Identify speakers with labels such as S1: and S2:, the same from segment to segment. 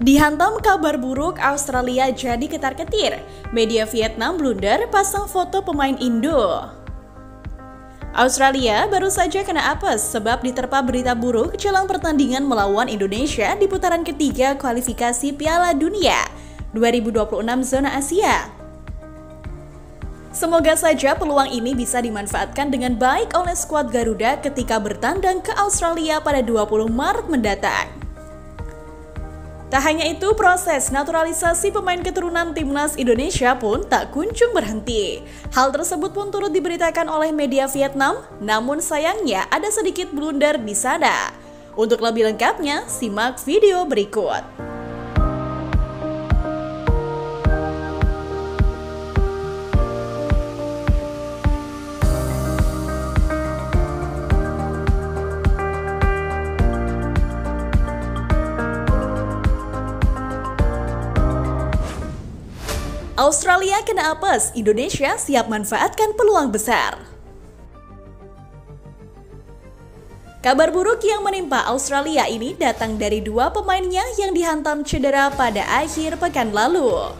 S1: Dihantam kabar buruk, Australia jadi ketar-ketir. Media Vietnam blunder pasang foto pemain Indo. Australia baru saja kena apes sebab diterpa berita buruk jelang pertandingan melawan Indonesia di putaran ketiga kualifikasi Piala Dunia 2026 zona Asia. Semoga saja peluang ini bisa dimanfaatkan dengan baik oleh skuad Garuda ketika bertandang ke Australia pada 20 Maret mendatang. Tak hanya itu, proses naturalisasi pemain keturunan timnas Indonesia pun tak kunjung berhenti. Hal tersebut pun turut diberitakan oleh media Vietnam, namun sayangnya ada sedikit blunder di sana. Untuk lebih lengkapnya, simak video berikut. Australia kena apes, Indonesia siap manfaatkan peluang besar. Kabar buruk yang menimpa Australia ini datang dari dua pemainnya yang dihantam cedera pada akhir pekan lalu.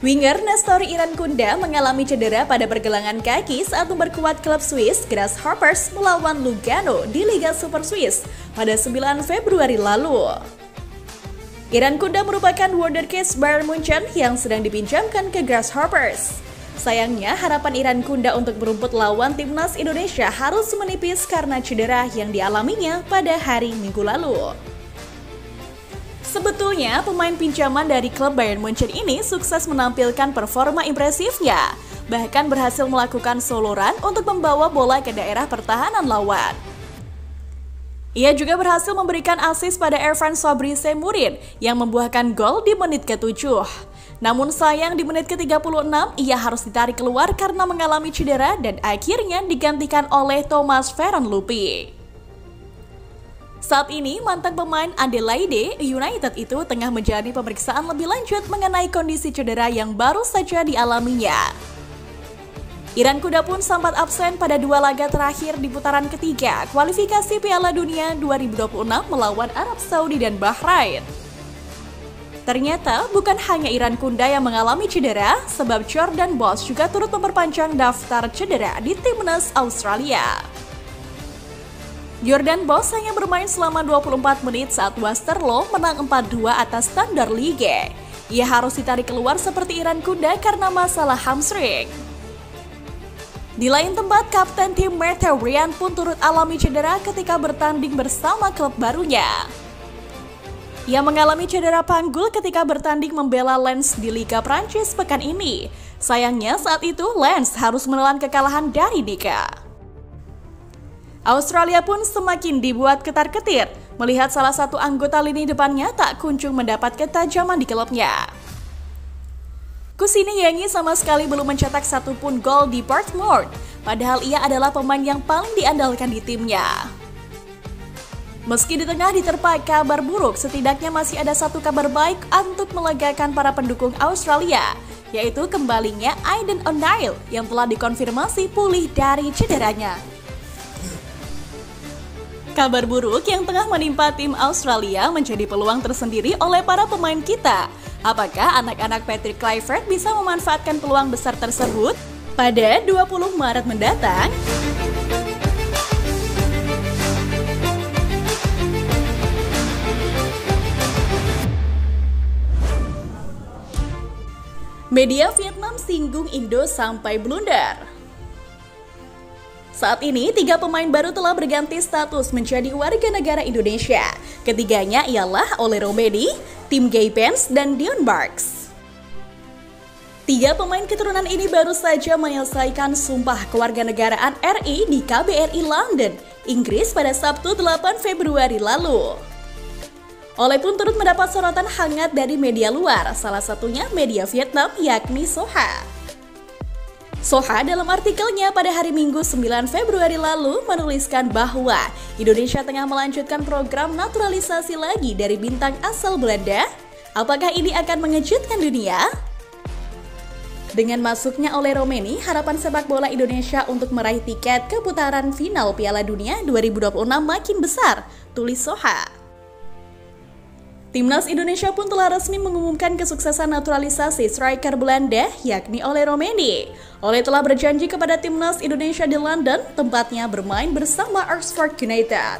S1: Winger Nestor Irankunda mengalami cedera pada pergelangan kaki saat memperkuat klub Swiss Grasshoppers melawan Lugano di Liga Super Swiss pada 9 Februari lalu. Irankunda merupakan wonderkid Bayern Munchen yang sedang dipinjamkan ke Grasshoppers. Sayangnya, harapan Irankunda untuk berumput lawan timnas Indonesia harus menipis karena cedera yang dialaminya pada hari Minggu lalu. Sebetulnya, pemain pinjaman dari klub Bayern Munchen ini sukses menampilkan performa impresifnya, bahkan berhasil melakukan solo run untuk membawa bola ke daerah pertahanan lawan. Ia juga berhasil memberikan assist pada Ervan Sobri Semurin yang membuahkan gol di menit ke-7. Namun sayang di menit ke-36 ia harus ditarik keluar karena mengalami cedera dan akhirnya digantikan oleh Thomas Veronlupi. Saat ini mantan pemain Adelaide United itu tengah menjalani pemeriksaan lebih lanjut mengenai kondisi cedera yang baru saja dialaminya. Irankunda pun sempat absen pada dua laga terakhir di putaran ketiga kualifikasi Piala Dunia 2026 melawan Arab Saudi dan Bahrain. Ternyata bukan hanya Irankunda yang mengalami cedera, sebab Jordan Boss juga turut memperpanjang daftar cedera di timnas Australia. Jordan Boss hanya bermain selama 24 menit saat Westerlo menang 4-2 atas Standard Liège. Ia harus ditarik keluar seperti Irankunda karena masalah hamstring. Di lain tempat, kapten tim Mkhitaryan pun turut alami cedera ketika bertanding bersama klub barunya. Ia mengalami cedera panggul ketika bertanding membela Lens di Liga Prancis pekan ini. Sayangnya saat itu Lens harus menelan kekalahan dari Liga. Australia pun semakin dibuat ketar-ketir melihat salah satu anggota lini depannya tak kunjung mendapat ketajaman di klubnya. Kusini Yengi sama sekali belum mencetak satupun gol di Portsmouth, padahal ia adalah pemain yang paling diandalkan di timnya. Meski di tengah diterpa kabar buruk, setidaknya masih ada satu kabar baik untuk melegakan para pendukung Australia, yaitu kembalinya Aidan O'Neill yang telah dikonfirmasi pulih dari cederanya. Kabar buruk yang tengah menimpa tim Australia menjadi peluang tersendiri oleh para pemain kita. Apakah anak-anak Patrick Kluivert bisa memanfaatkan peluang besar tersebut pada 20 Maret mendatang? Media Vietnam singgung Indo sampai blunder. Saat ini, 3 pemain baru telah berganti status menjadi warga negara Indonesia. Ketiganya ialah Ole Romeni, Tim Gaypens, dan Dion Barks. 3 pemain keturunan ini baru saja menyelesaikan sumpah kewarganegaraan RI di KBRI London, Inggris pada Sabtu 8 Februari lalu. Ole pun turut mendapat sorotan hangat dari media luar, salah satunya media Vietnam yakni Soha. Soha dalam artikelnya pada hari Minggu 9 Februari lalu menuliskan bahwa Indonesia tengah melanjutkan program naturalisasi lagi dari bintang asal Belanda. Apakah ini akan mengejutkan dunia? Dengan masuknya Ole Romeni, harapan sepak bola Indonesia untuk meraih tiket ke putaran final Piala Dunia 2026 makin besar, tulis Soha. Timnas Indonesia pun telah resmi mengumumkan kesuksesan naturalisasi striker Belanda yakni Ole Roemeny. Ole telah berjanji kepada Timnas Indonesia di London, tempatnya bermain bersama Oxford United.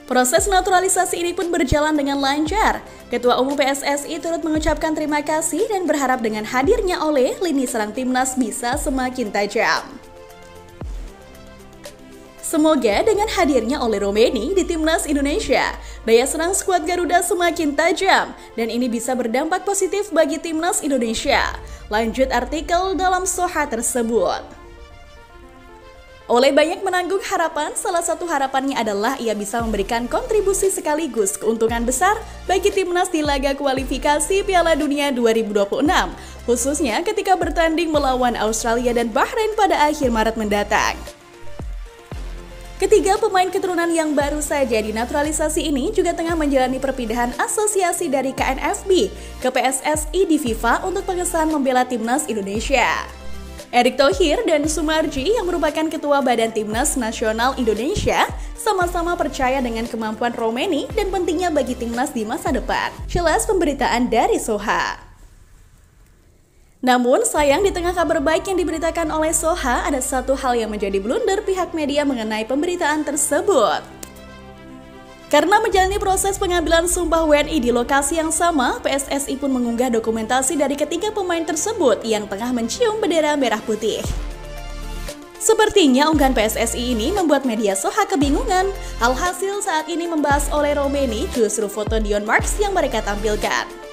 S1: Proses naturalisasi ini pun berjalan dengan lancar. Ketua Umum PSSI turut mengucapkan terima kasih dan berharap dengan hadirnya Ole, lini serang Timnas bisa semakin tajam. Semoga dengan hadirnya Ole Roemeny di Timnas Indonesia, daya serang skuad Garuda semakin tajam dan ini bisa berdampak positif bagi Timnas Indonesia. Lanjut artikel dalam Soha tersebut. Ole banyak menanggung harapan, salah satu harapannya adalah ia bisa memberikan kontribusi sekaligus keuntungan besar bagi Timnas di laga kualifikasi Piala Dunia 2026, khususnya ketika bertanding melawan Australia dan Bahrain pada akhir Maret mendatang. Ketiga pemain keturunan yang baru saja dinaturalisasi ini juga tengah menjalani perpindahan asosiasi dari KNFB ke PSSI di FIFA untuk pengesahan membela Timnas Indonesia. Erick Thohir dan Sumarji yang merupakan Ketua Badan Timnas Nasional Indonesia sama-sama percaya dengan kemampuan Roemeny dan pentingnya bagi Timnas di masa depan. Jelas pemberitaan dari Soha. Namun sayang di tengah kabar baik yang diberitakan oleh Soha ada satu hal yang menjadi blunder pihak media mengenai pemberitaan tersebut. Karena menjalani proses pengambilan sumpah WNI di lokasi yang sama, PSSI pun mengunggah dokumentasi dari ketiga pemain tersebut yang tengah mencium bendera merah putih. Sepertinya unggahan PSSI ini membuat media Soha kebingungan. Alhasil saat ini membahas Ole Roemeny justru foto Dion Marks yang mereka tampilkan.